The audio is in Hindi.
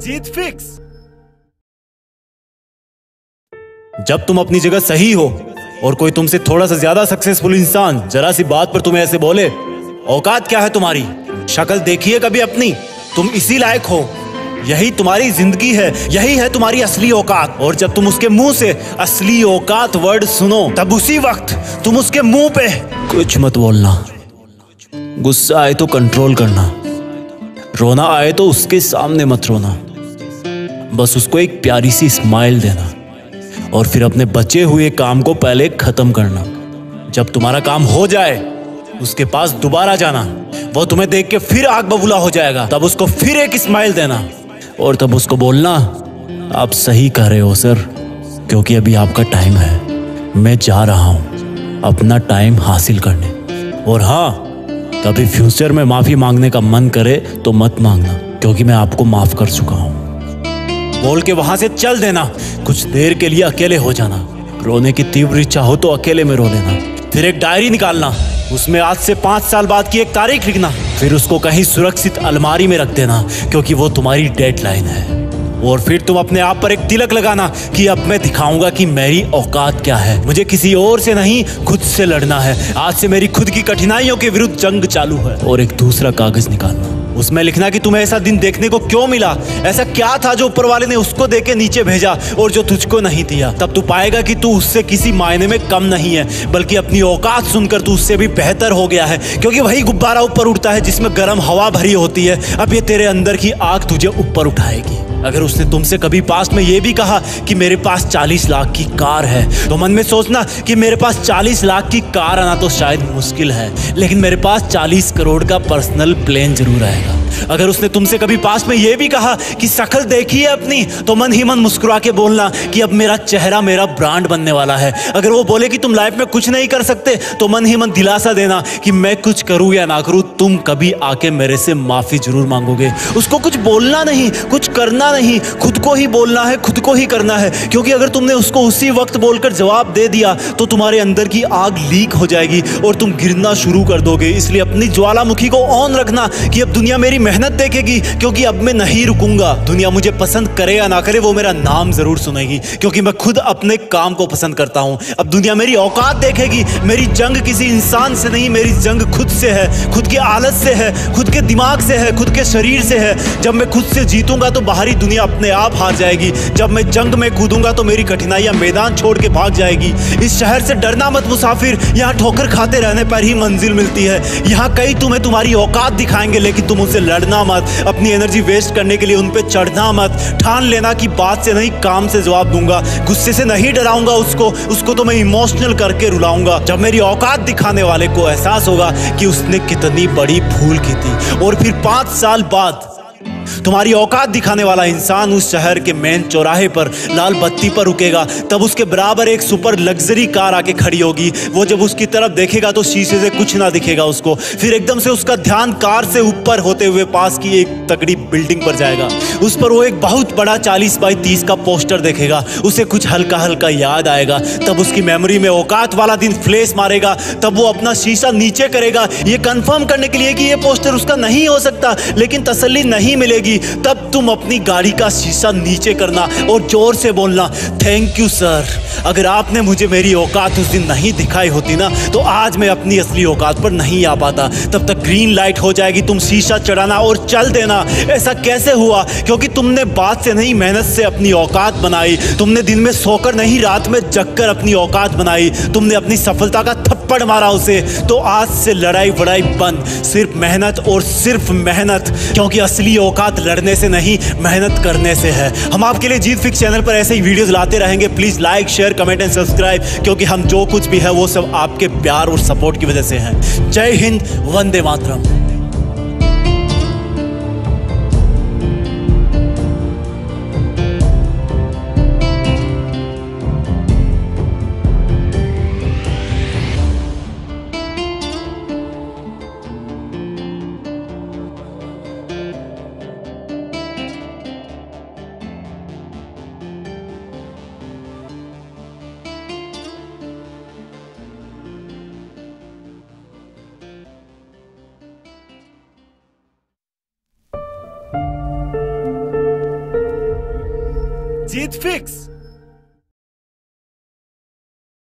जीत फिक्स। जब तुम अपनी जगह सही हो और कोई तुमसे थोड़ा सा ज्यादा सक्सेसफुल इंसान जरा सी बात पर तुम्हें ऐसे बोले, औकात क्या है तुम्हारी, शक्ल देखिए कभी अपनी, तुम इसी लायक हो, यही तुम्हारी जिंदगी है, यही है तुम्हारी असली औकात। और जब तुम उसके मुंह से असली औकात वर्ड सुनो, तब उसी वक्त तुम उसके मुंह पे कुछ मत बोलना, गुस्सा आए तो कंट्रोल करना, रोना आए तो उसके सामने मत रोना, बस उसको एक प्यारी सी स्माइल देना और फिर अपने बचे हुए काम को पहले खत्म करना। जब तुम्हारा काम हो जाए उसके पास दोबारा जाना, वो तुम्हें देख के फिर आग बबूला हो जाएगा, तब उसको फिर एक स्माइल देना और तब उसको बोलना, आप सही कह रहे हो सर, क्योंकि अभी आपका टाइम है, मैं जा रहा हूं अपना टाइम हासिल करने। और हाँ, कभी फ्यूचर में माफी मांगने का मन करे तो मत मांगना, क्योंकि मैं आपको माफ कर चुका हूं। बोल के वहां से चल देना, कुछ देर के लिए अकेले हो जाना, रोने की तीव्र इच्छा हो तो अकेले में रो लेना, फिर एक डायरी निकालना, उसमें आज से 5 साल बाद की एक तारीख लिखना, फिर उसको कहीं सुरक्षित अलमारी में रख देना, क्योंकि वो तुम्हारी डेडलाइन है। और फिर तुम अपने आप पर एक तिलक लगाना कि अब मैं दिखाऊंगा कि मेरी औकात क्या है, मुझे किसी और से नहीं खुद से लड़ना है, आज से मेरी खुद की कठिनाइयों के विरुद्ध जंग चालू है। और एक दूसरा कागज निकालना, उसमें लिखना कि तुम्हें ऐसा दिन देखने को क्यों मिला, ऐसा क्या था जो ऊपर वाले ने उसको देके नीचे भेजा और जो तुझको नहीं दिया। तब तू पाएगा कि तू उससे किसी मायने में कम नहीं है, बल्कि अपनी औकात सुनकर तू उससे भी बेहतर हो गया है, क्योंकि वही गुब्बारा ऊपर उड़ता है जिसमें गर्म हवा भरी होती है। अब ये तेरे अंदर की आग तुझे ऊपर उठाएगी। अगर उसने तुमसे कभी पास्ट में ये भी कहा कि मेरे पास 40 लाख की कार है, तो मन में सोचना कि मेरे पास 40 लाख की कार आना तो शायद मुश्किल है, लेकिन मेरे पास 40 करोड़ का पर्सनल प्लेन जरूर आएगा। अगर उसने तुमसे कभी पास्ट में ये भी कहा कि शक्ल देखी है अपनी, तो मन ही मन मुस्कुरा के बोलना कि अब मेरा चेहरा मेरा ब्रांड बनने वाला है। अगर वो बोले कि तुम लाइफ में कुछ नहीं कर सकते, तो मन ही मन दिलासा देना कि मैं कुछ करूं या ना करूं, तुम कभी आके मेरे से माफी जरूर मांगोगे। उसको कुछ बोलना नहीं, कुछ करना नहीं, खुद को ही बोलना है, खुद को ही करना है, क्योंकि अगर तुमने उसको उसी वक्त बोलकर जवाब दे दिया तो तुम्हारे अंदर की आग लीक हो जाएगी और तुम गिरना शुरू कर दोगे। इसलिए अपनी ज्वालामुखी को ऑन रखना कि अब दुनिया मेरी मेहनत देखेगी, क्योंकि अब मैं नहीं रुकूंगा। दुनिया मुझे पसंद करे या ना करे, वो मेरा नाम जरूर सुनेगी, क्योंकि मैं खुद अपने काम को पसंद करता हूं। अब दुनिया मेरी औकात देखेगी। मेरी जंग किसी इंसान से नहीं, मेरी जंग खुद से है, खुद की आदत से है, खुद के दिमाग से है, खुद के शरीर से है। जब मैं खुद से जीतूंगा तो बाहरी दुनिया अपने आप हार जाएगी। जब मैं जंग में कूदूंगा तो मेरी कठिनाइयां मैदान छोड़ के भाग जाएगी। इस शहर से डरना मत मुसाफिर, यहाँ ठोकर खाते रहने पर ही मंजिल मिलती है। यहाँ कई तुम्हें तुम्हारी औकात दिखाएंगे, लेकिन तुम उनसे लड़ना मत, अपनी एनर्जी वेस्ट करने के लिए उन पे चढ़ना मत। ठान लेना कि बात से नहीं काम से जवाब दूंगा, गुस्से से नहीं डराऊंगा उसको तो मैं इमोशनल करके रुलाऊंगा। जब मेरी औकात दिखाने वाले को एहसास होगा कि उसने कितनी बड़ी भूल की थी, और फिर 5 साल बाद तुम्हारी औकात दिखाने वाला इंसान उस शहर के मेन चौराहे पर लाल बत्ती पर रुकेगा, तब उसके बराबर एक सुपर लग्जरी कार आके खड़ी होगी। वो जब उसकी तरफ देखेगा तो शीशे से कुछ ना दिखेगा उसको। फिर एकदम से उसका ध्यान कार से ऊपर होते हुए पास की एक तगड़ी बिल्डिंग पर जाएगा। उस पर वो एक बहुत बड़ा 40 बाई 30 का पोस्टर देखेगा। उसे कुछ हल्का हल्का याद आएगा। तब उसकी मेमोरी में औकात वाला दिन फ्लैश मारेगा। तब वो अपना शीशा नीचे करेगा, ये कंफर्म करने के लिए कि ये पोस्टर उसका नहीं हो सकता, लेकिन तसल्ली नहीं मिलेगी। तब तुम अपनी गाड़ी का शीशा नीचे करना और जोर से बोलना, थैंक यू सर, अगर आपने मुझे मेरी औकात उस दिन नहीं दिखाई होती ना, तो आज मैं अपनी असली औकात पर नहीं आ पाता। तब तक ग्रीन लाइट हो जाएगी, तुम शीशा चढ़ाना और चल देना। ऐसा कैसे हुआ? क्योंकि तुमने बात से नहीं मेहनत से अपनी औकात बनाई। तुमने दिन में सोकर नहीं रात में जगकर अपनी औकात बनाई। तुमने अपनी सफलता का थप्पड़ मारा उसे। तो आज से लड़ाई वड़ाई बंद, सिर्फ मेहनत और सिर्फ मेहनत, क्योंकि असली औकात लड़ने से नहीं मेहनत करने से है। हम आपके लिए जीत फिक्स चैनल पर ऐसे ही वीडियोस लाते रहेंगे। Please like share comment and subscribe, क्योंकि हम जो कुछ भी है वो सब आपके प्यार और सपोर्ट की वजह से है। जय हिंद, वंदे मातरम। जीत फिक्स।